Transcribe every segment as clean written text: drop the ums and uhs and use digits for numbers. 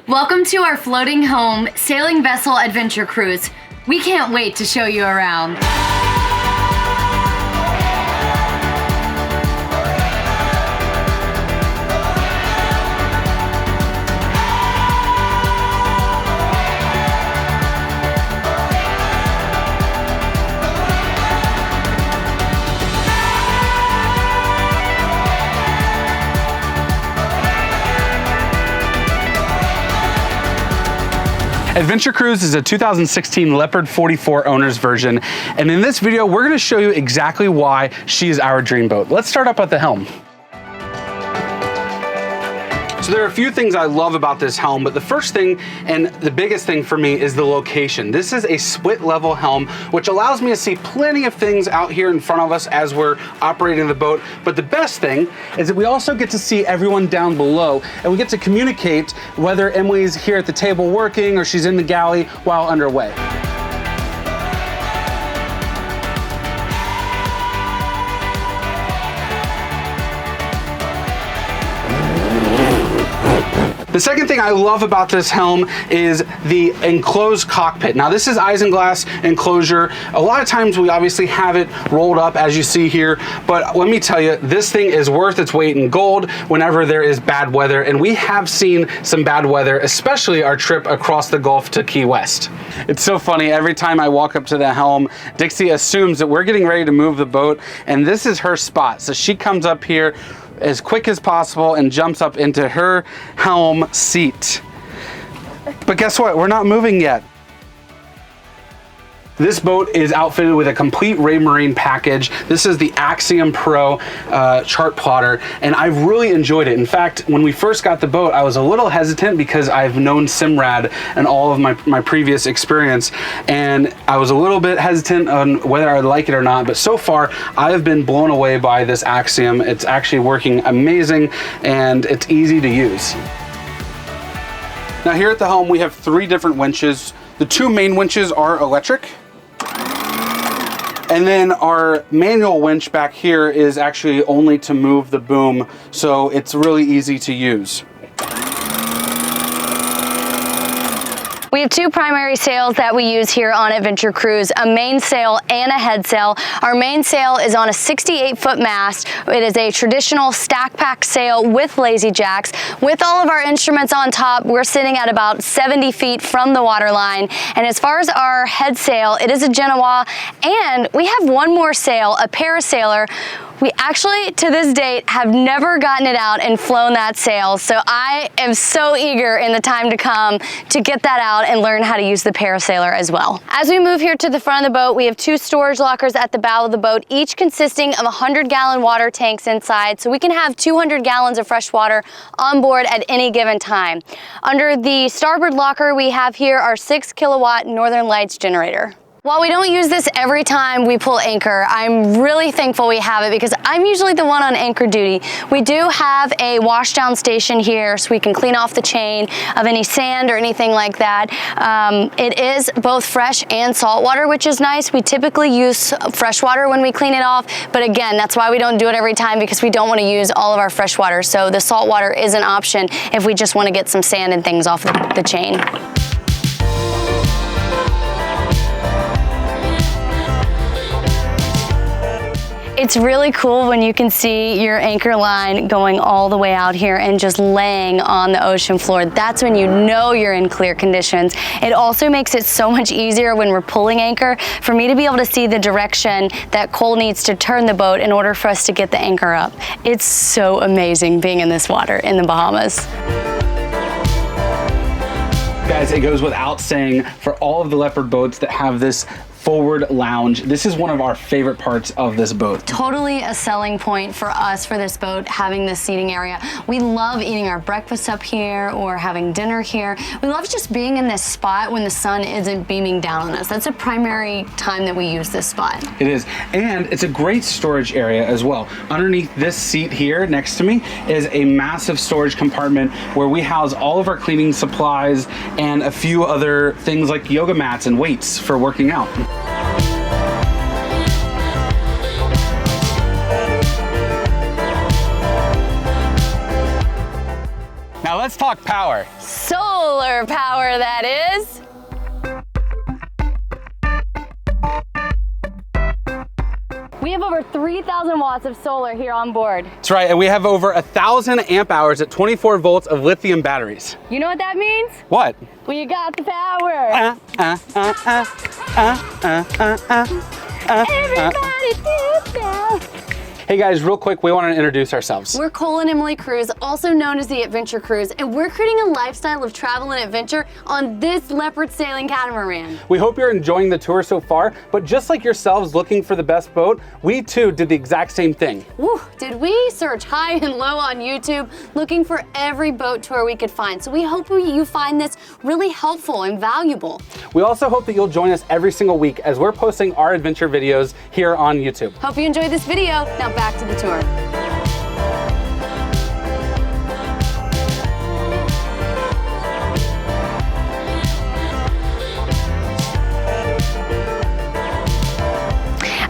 Welcome to our floating home sailing vessel adventure cruise. We can't wait to show you around. Adventure Cruise is a 2016 Leopard 44 owner's version, and in this video we're going to show you exactly why she is our dream boat. Let's start up at the helm. So there are a few things I love about this helm, but the first thing and the biggest thing for me is the location. This is a split level helm, which allows me to see plenty of things out here in front of us as we're operating the boat. But the best thing is that we also get to see everyone down below, and we get to communicate whether Emily's here at the table working or she's in the galley while underway. The second thing I love about this helm is the enclosed cockpit. Now this is isinglass enclosure. A lot of times we obviously have it rolled up as you see here, but let me tell you, this thing is worth its weight in gold whenever there is bad weather, and we have seen some bad weather, especially our trip across the Gulf to Key West. It's so funny, every time I walk up to the helm, Dixie assumes that we're getting ready to move the boat, and this is her spot. So she comes up here as quick as possible and jumps up into her helm seat. But guess what? We're not moving yet. This boat is outfitted with a complete Raymarine package. This is the Axiom Pro chart plotter, and I've really enjoyed it. In fact, when we first got the boat, I was a little hesitant because I've known Simrad and all of my previous experience, and I was a little bit hesitant on whether I'd like it or not, but so far, I've been blown away by this Axiom. It's actually working amazing, and it's easy to use. Now here at the helm, we have 3 different winches. The 2 main winches are electric. And then our manual winch back here is actually only to move the boom, so it's really easy to use. We have 2 primary sails that we use here on Adventure Cruise, a main sail and a head sail. Our main sail is on a 68-foot mast. It is a traditional stack pack sail with lazy jacks. With all of our instruments on top, we're sitting at about 70 feet from the waterline. And as far as our head sail, it is a Genoa, and we have one more sail, a parasailer. We actually, to this date, have never gotten it out and flown that sail, so I am so eager in the time to come to get that out and learn how to use the parasailer as well. As we move here to the front of the boat, we have 2 storage lockers at the bow of the boat, each consisting of 100-gallon water tanks inside, so we can have 200 gallons of fresh water on board at any given time. Under the starboard locker, we have here our 6-kilowatt Northern Lights generator. While we don't use this every time we pull anchor, I'm really thankful we have it because I'm usually the one on anchor duty. We do have a washdown station here so we can clean off the chain of any sand or anything like that. It is both fresh and salt water, which is nice. We typically use fresh water when we clean it off, but again, that's why we don't do it every time, because we don't want to use all of our fresh water. So the salt water is an option if we just want to get some sand and things off the chain. It's really cool when you can see your anchor line going all the way out here and just laying on the ocean floor. That's when you know you're in clear conditions. It also makes it so much easier when we're pulling anchor for me to be able to see the direction that Cole needs to turn the boat in order for us to get the anchor up. It's so amazing being in this water in the Bahamas. Guys, it goes without saying, for all of the Leopard boats that have this forward lounge, this is one of our favorite parts of this boat. Totally a selling point for us for this boat, having this seating area. We love eating our breakfast up here or having dinner here. We love just being in this spot when the sun isn't beaming down on us. That's a primary time that we use this spot. It is, and it's a great storage area as well. Underneath this seat here next to me is a massive storage compartment where we house all of our cleaning supplies and a few other things like yoga mats and weights for working out. Now let's talk power. So solar power, that is. We have over 3,000 watts of solar here on board. That's right, and we have over 1,000 amp hours at 24 volts of lithium batteries. You know what that means? What? We got the power. Everybody dance now. Hey guys, real quick, we want to introduce ourselves. We're Cole and Emily Cruz, also known as the Adventure Cruise, and we're creating a lifestyle of travel and adventure on this Leopard Sailing Catamaran. We hope you're enjoying the tour so far, but just like yourselves looking for the best boat, we too did the exact same thing. Woo, did we search high and low on YouTube looking for every boat tour we could find. So we hope you find this really helpful and valuable. We also hope that you'll join us every single week as we're posting our adventure videos here on YouTube. Hope you enjoyed this video. Now back to the tour.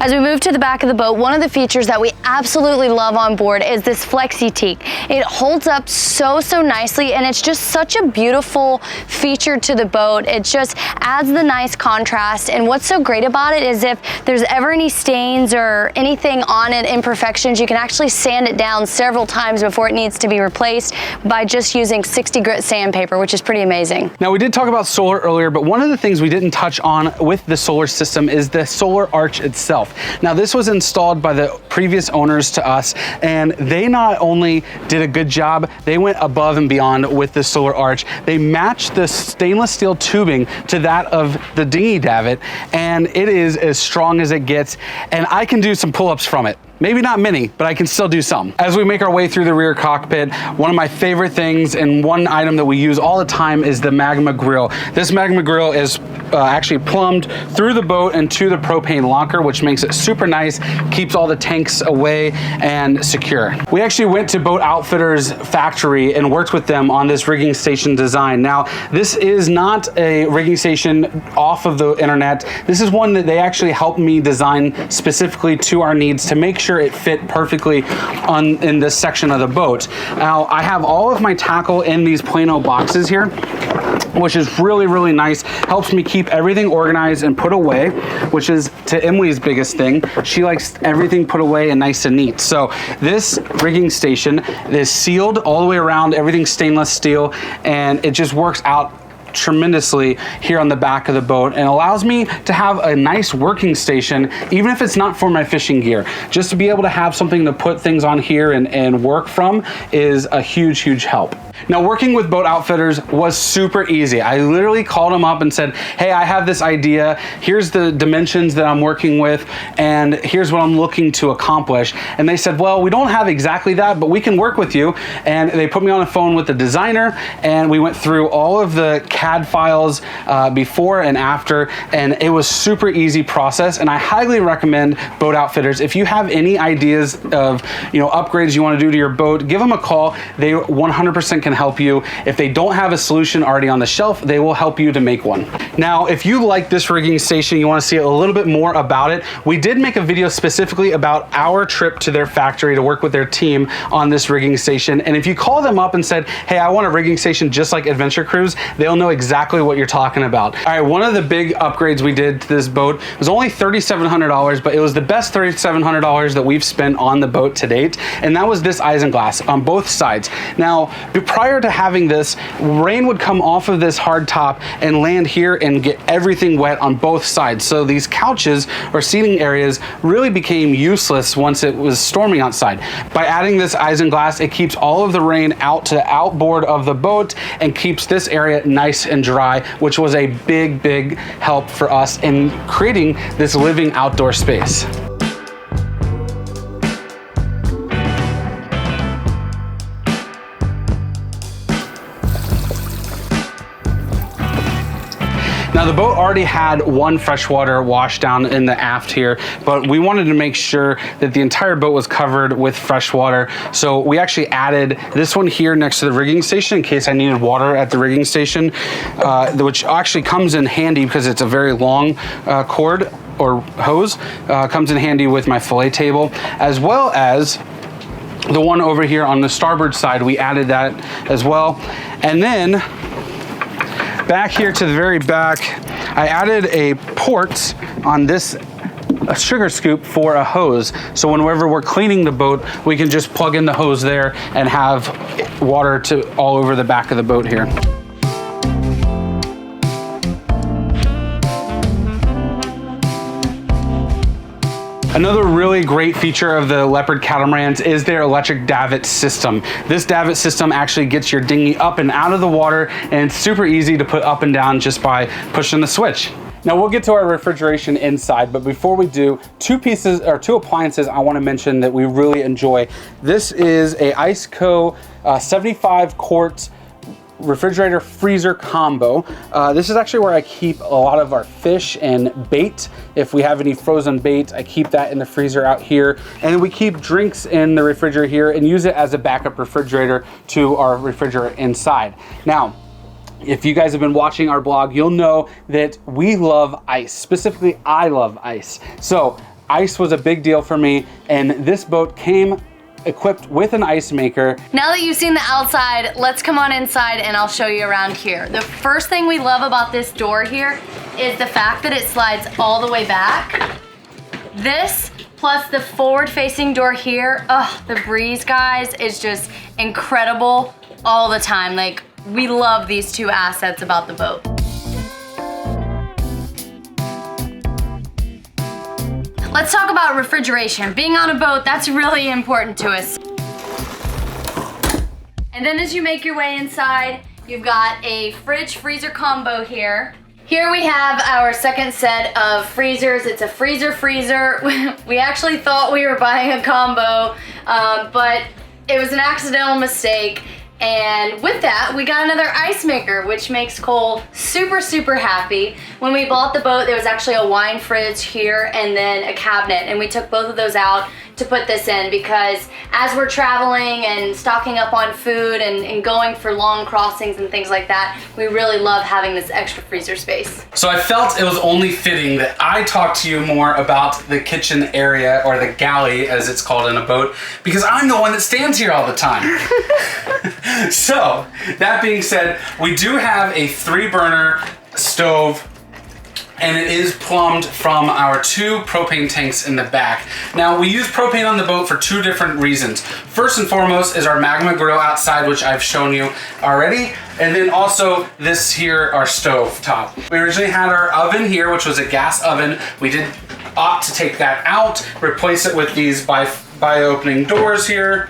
As we move to the back of the boat, one of the features that we absolutely love on board is this flexi teak. It holds up so nicely, and it's just such a beautiful feature to the boat. It just adds the nice contrast, and what's so great about it is if there's ever any stains or anything on it, imperfections, you can actually sand it down several times before it needs to be replaced by just using 60 grit sandpaper, which is pretty amazing. Now, we did talk about solar earlier, but one of the things we didn't touch on with the solar system is the solar arch itself. Now, this was installed by the previous owners to us, and they not only did a good job, they went above and beyond with the solar arch. They matched the stainless steel tubing to that of the dinghy davit, and it is as strong as it gets, and I can do some pull-ups from it. Maybe not many, but I can still do some. As we make our way through the rear cockpit, one of my favorite things and one item that we use all the time is the magma grill. This magma grill is actually plumbed through the boat and to the propane locker, which makes it super nice, keeps all the tanks away and secure. We actually went to Boat Outfitters factory and worked with them on this rigging station design. Now, this is not a rigging station off of the internet. This is one that they actually helped me design specifically to our needs to make sure it fit perfectly in this section of the boat. Now, I have all of my tackle in these Plano boxes here, which is really nice. Helps me keep everything organized and put away, which is to Emily's biggest thing. She likes everything put away and nice and neat. So this rigging station is sealed all the way around, everything's stainless steel, and it just works out tremendously here on the back of the boat and allows me to have a nice working station, even if it's not for my fishing gear. Just to be able to have something to put things on here and work from is a huge help. Now, working with Boat Outfitters was super easy. I literally called them up and said, hey, I have this idea. Here's the dimensions that I'm working with, and here's what I'm looking to accomplish. And they said, well, we don't have exactly that, but we can work with you. And they put me on the phone with the designer, and we went through all of the CAD files before and after, and it was super easy process. And I highly recommend Boat Outfitters. If you have any ideas of upgrades you want to do to your boat, give them a call. They 100% can help you. If they don't have a solution already on the shelf, they will help you to make one. Now, if you like this rigging station, you want to see a little bit more about it, we did make a video specifically about our trip to their factory to work with their team on this rigging station. And if you call them up and said, hey, I want a rigging station just like Adventure Cruise, they'll know exactly what you're talking about. All right, one of the big upgrades we did to this boat was only $3,700, but it was the best $3,700 that we've spent on the boat to date. And that was this isinglass on both sides. Now, prior to having this, rain would come off of this hard top and land here and get everything wet on both sides. So these couches or seating areas really became useless once it was storming outside. By adding this isinglass, it keeps all of the rain out to the outboard of the boat and keeps this area nice and dry, which was a big help for us in creating this living outdoor space. Now, the boat already had one freshwater wash down in the aft here, but we wanted to make sure that the entire boat was covered with freshwater. So we actually added this one here next to the rigging station in case I needed water at the rigging station, which actually comes in handy because it's a very long cord or hose. Comes in handy with my fillet table, as well as the one over here on the starboard side. We added that as well. And then back here to the very back, I added a port on this sugar scoop for a hose. So whenever we're cleaning the boat, we can just plug in the hose there and have water to all over the back of the boat here. Another really great feature of the Leopard catamarans is their electric davit system. This davit system actually gets your dinghy up and out of the water, and it's super easy to put up and down just by pushing the switch. Now we'll get to our refrigeration inside, but before we do, two appliances I want to mention that we really enjoy. This is a Iceco 75 quart refrigerator freezer combo. This is actually where I keep a lot of our fish and bait. If we have any frozen bait, I keep that in the freezer out here. And we keep drinks in the refrigerator here and use it as a backup refrigerator to our refrigerator inside. Now, if you guys have been watching our blog, you'll know that we love ice. Specifically, I love ice. So ice was a big deal for me, and this boat came equipped with an ice maker. Now that you've seen the outside, let's come on inside and I'll show you around here. The first thing we love about this door here is the fact that it slides all the way back. This plus the forward-facing door here, the breeze, guys, is just incredible all the time. Like, we love these two assets about the boat. Let's talk about refrigeration. Being on a boat, that's really important to us. And then as you make your way inside, you've got a fridge freezer combo here. Here we have our second set of freezers. It's a freezer. We actually thought we were buying a combo, but it was an accidental mistake. And with that, we got another ice maker, which makes Cole super, super happy. When we bought the boat, there was actually a wine fridge here and then a cabinet, and we took both of those out to put this in because as we're traveling and stocking up on food and going for long crossings and things like that, we really love having this extra freezer space. So I felt it was only fitting that I talk to you more about the kitchen area, or the galley as it's called in a boat, because I'm the one that stands here all the time. So that being said, we do have a 3-burner stove, and it is plumbed from our 2 propane tanks in the back. Now, we use propane on the boat for 2 different reasons. First and foremost is our magma grill outside, which I've shown you already. And then also this here, our stove top. We originally had our oven here, which was a gas oven. We did opt to take that out, replace it with these by opening doors here.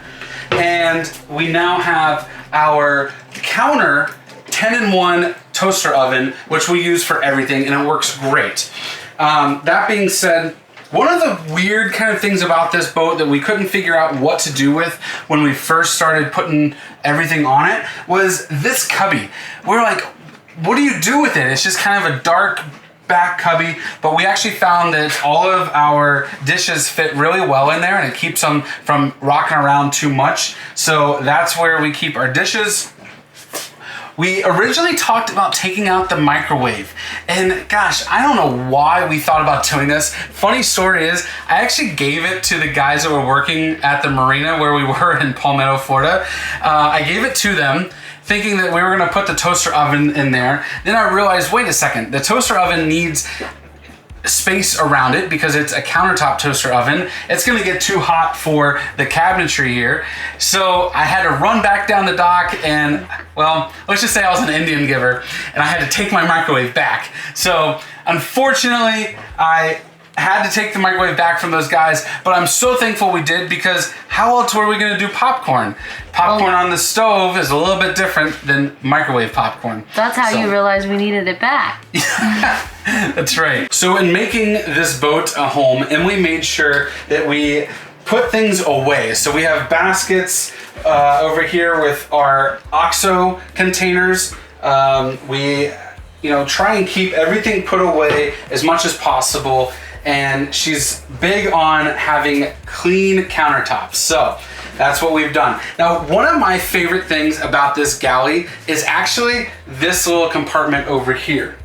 And we now have our counter 10-in-1 toaster oven, which we use for everything, and it works great. That being said, one of the weird kind of things about this boat that we couldn't figure out what to do with when we first started putting everything on it was this cubby. We're like, what do you do with it? It's just kind of a dark back cubby, but we actually found that all of our dishes fit really well in there, and it keeps them from rocking around too much. So that's where we keep our dishes. We originally talked about taking out the microwave, and gosh, I don't know why we thought about doing this. Funny story is, I actually gave it to the guys that were working at the marina where we were in Palmetto, Florida. I gave it to them, thinking that we were gonna put the toaster oven in there. Then I realized, wait a second, the toaster oven needs space around it because it's a countertop toaster oven. It's gonna get too hot for the cabinetry here. So I had to run back down the dock and, well, let's just say I was an Indian giver and I had to take my microwave back. So unfortunately, I had to take the microwave back from those guys, but I'm so thankful we did, because how else were we gonna do popcorn? Popcorn on the stove is a little bit different than microwave popcorn. That's how you realized we needed it back. That's right. So in making this boat a home, Emily made sure that we put things away. So we have baskets over here with our OXO containers. We try and keep everything put away as much as possible. And she's big on having clean countertops. So that's what we've done. Now, one of my favorite things about this galley is actually this little compartment over here.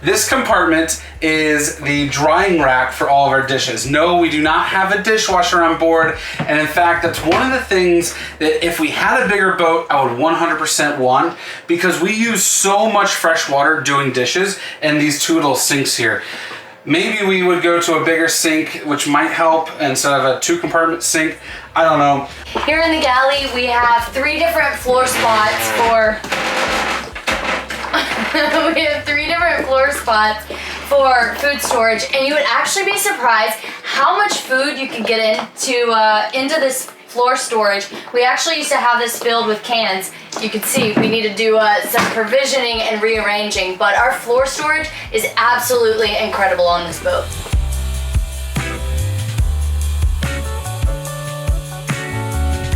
This compartment is the drying rack for all of our dishes. No, we do not have a dishwasher on board, and in fact, that's one of the things that if we had a bigger boat, I would 100% want, because we use so much fresh water doing dishes in these two little sinks here. Maybe we would go to a bigger sink, which might help, instead of a 2-compartment sink. I don't know. Here in the galley, we have 3 different floor spots for we have 3 different floor spots for food storage, and you would actually be surprised how much food you can get into this floor storage. We actually used to have this filled with cans. You can see we need to do some provisioning and rearranging, but our floor storage is absolutely incredible on this boat.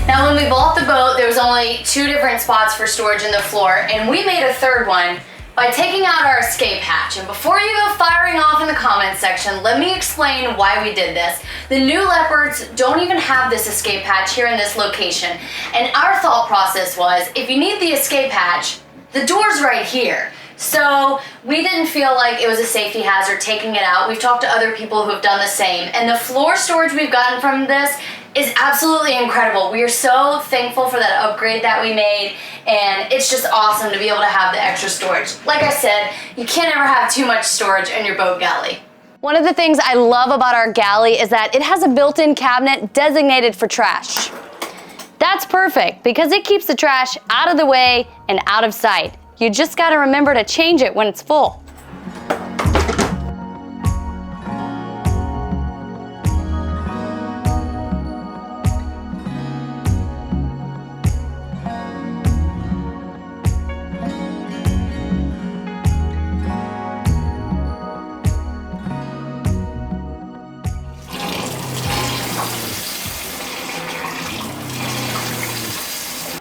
Now when we bought the boat, there was only 2 different spots for storage in the floor, and we made a 3rd one by taking out our escape hatch. And before you go firing off in the comments section, let me explain why we did this. The new Leopards don't even have this escape hatch here in this location. And our thought process was, if you need the escape hatch, the door's right here. So we didn't feel like it was a safety hazard taking it out. We've talked to other people who have done the same. And the floor storage we've gotten from this is absolutely incredible. We are so thankful for that upgrade that we made, and it's just awesome to be able to have the extra storage. Like I said, you can't ever have too much storage in your boat galley. One of the things I love about our galley is that it has a built-in cabinet designated for trash. That's perfect because it keeps the trash out of the way and out of sight. You just gotta remember to change it when it's full.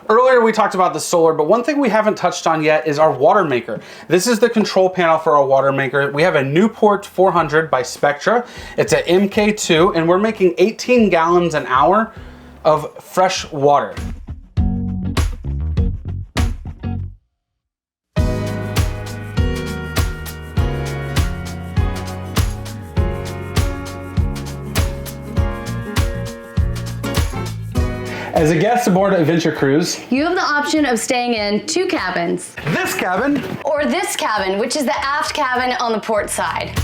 Earlier we talked about the solar, but one thing we haven't touched on yet is our water maker. This is the control panel for our water maker. We have a Newport 400 by Spectra. It's an MK2, and we're making 18 gallons an hour of fresh water. As a guest aboard Adventure Cruise, you have the option of staying in 2 cabins. This cabin, or this cabin, which is the aft cabin on the port side.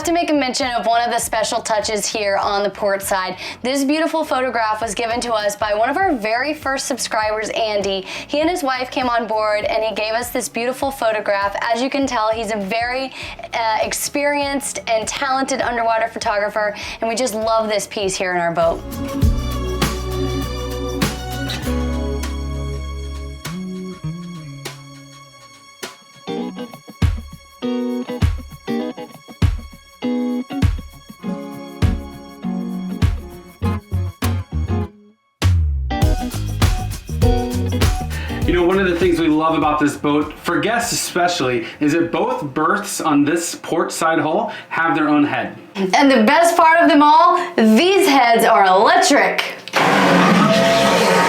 To make a mention of one of the special touches here on the port side. This beautiful photograph was given to us by one of our very first subscribers, Andy. He and his wife came on board and he gave us this beautiful photograph. As you can tell, he's a very experienced and talented underwater photographer, and we just love this piece here in our boat. You know, one of the things we love about this boat, for guests especially, is that both berths on this port side hull have their own head. And the best part of them all, these heads are electric.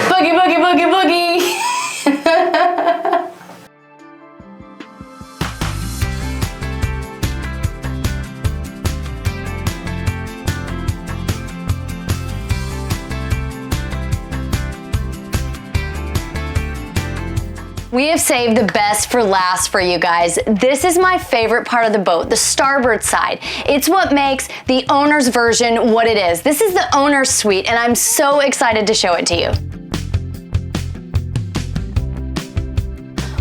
Boogie, boogie, boogie, boogie. We have saved the best for last for you guys. This is my favorite part of the boat, the starboard side. It's what makes the owner's version what it is. This is the owner's suite, and I'm so excited to show it to you.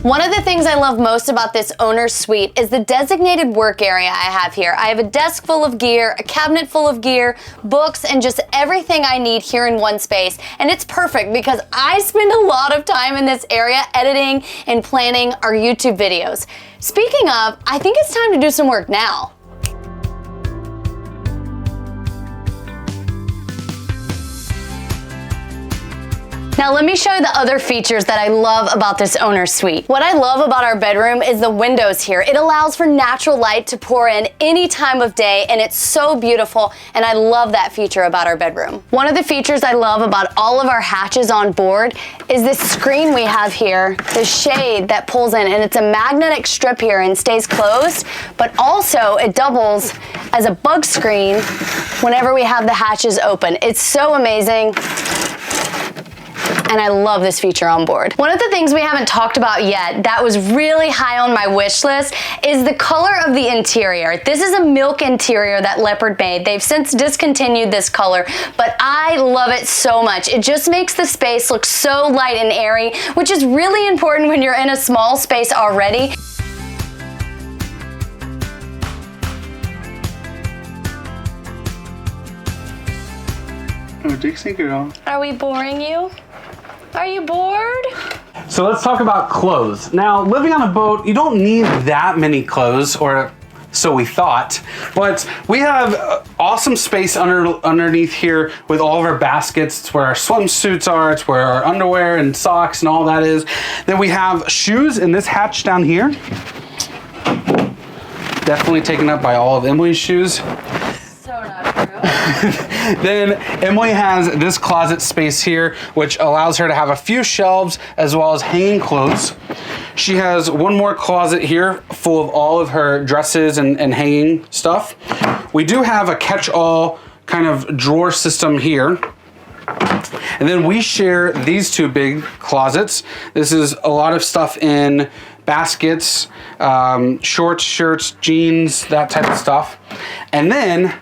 One of the things I love most about this owner's suite is the designated work area I have here. I have a desk full of gear, a cabinet full of gear, books, and just everything I need here in one space. And it's perfect because I spend a lot of time in this area editing and planning our YouTube videos. Speaking of, I think it's time to do some work now. Now let me show you the other features that I love about this owner's suite. What I love about our bedroom is the windows here. It allows for natural light to pour in any time of day, and it's so beautiful, and I love that feature about our bedroom. One of the features I love about all of our hatches on board is this screen we have here, the shade that pulls in, and it's a magnetic strip here and stays closed, but also it doubles as a bug screen whenever we have the hatches open. It's so amazing. And I love this feature on board. One of the things we haven't talked about yet that was really high on my wish list is the color of the interior. This is a milk interior that Leopard made. They've since discontinued this color, but I love it so much. It just makes the space look so light and airy, which is really important when you're in a small space already. Oh, Dixie girl. Are we boring you? Are you bored? So let's talk about clothes. Now, living on a boat, you don't need that many clothes, or so we thought, but we have awesome space underneath here with all of our baskets. It's where our swimsuits are, it's where our underwear and socks and all that is. Then we have shoes in this hatch down here. Definitely taken up by all of Emily's shoes. So not true. Then Emily has this closet space here, which allows her to have a few shelves as well as hanging clothes. She has one more closet here full of all of her dresses and hanging stuff. We do have a catch-all kind of drawer system here. And then we share these two big closets. This is a lot of stuff in baskets, shorts, shirts, jeans, that type of stuff. And then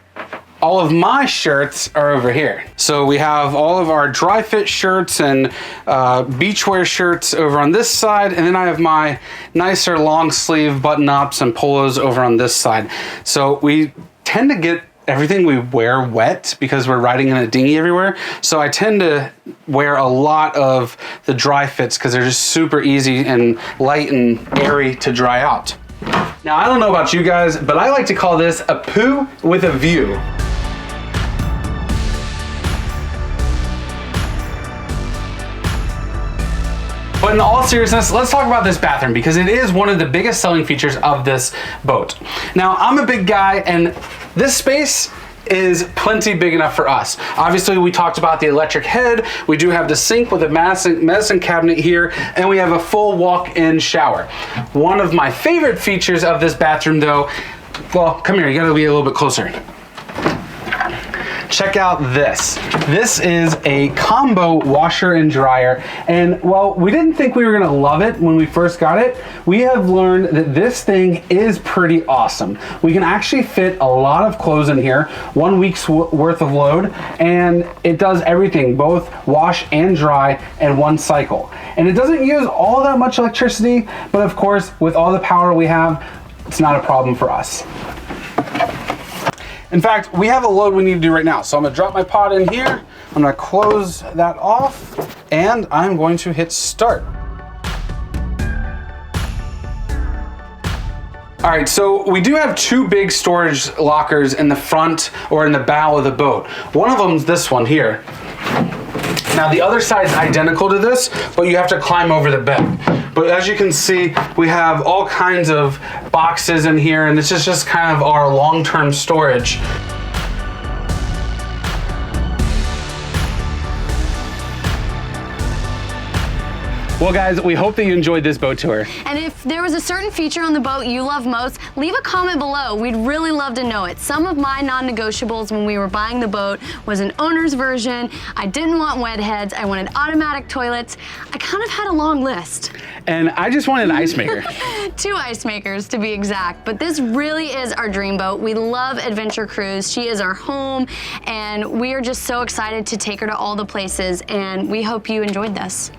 all of my shirts are over here. So we have all of our dry fit shirts and beachwear shirts over on this side, and then I have my nicer long sleeve button ups and polos over on this side. So we tend to get everything we wear wet because we're riding in a dinghy everywhere. So I tend to wear a lot of the dry fits because they're just super easy and light and airy to dry out. Now, I don't know about you guys, but I like to call this a poo with a view. But in all seriousness, let's talk about this bathroom because it is one of the biggest selling features of this boat. Now, I'm a big guy and this space is plenty big enough for us. Obviously, we talked about the electric head. We do have the sink with a medicine cabinet here, and we have a full walk-in shower. One of my favorite features of this bathroom though, well, come here, you gotta be a little bit closer. Check out this. This is a combo washer and dryer. And while we didn't think we were gonna love it when we first got it, we have learned that this thing is pretty awesome. We can actually fit a lot of clothes in here, 1 week's worth of load, and it does everything, both wash and dry in one cycle. And it doesn't use all that much electricity, but of course, with all the power we have, it's not a problem for us. In fact, we have a load we need to do right now. So I'm gonna drop my pod in here, I'm gonna close that off, and I'm going to hit start. All right, so we do have two big storage lockers in the front or in the bow of the boat. One of them is this one here. Now the other side is identical to this, but you have to climb over the bed. But as you can see, we have all kinds of boxes in here, and this is just kind of our long-term storage. Well guys, we hope that you enjoyed this boat tour. And if there was a certain feature on the boat you love most, leave a comment below. We'd really love to know it. Some of my non-negotiables when we were buying the boat was an owner's version. I didn't want wet heads. I wanted automatic toilets. I kind of had a long list. And I just wanted an ice maker. 2 ice makers to be exact, but this really is our dream boat. We love Adventure Cruise. She is our home, and we are just so excited to take her to all the places, and we hope you enjoyed this.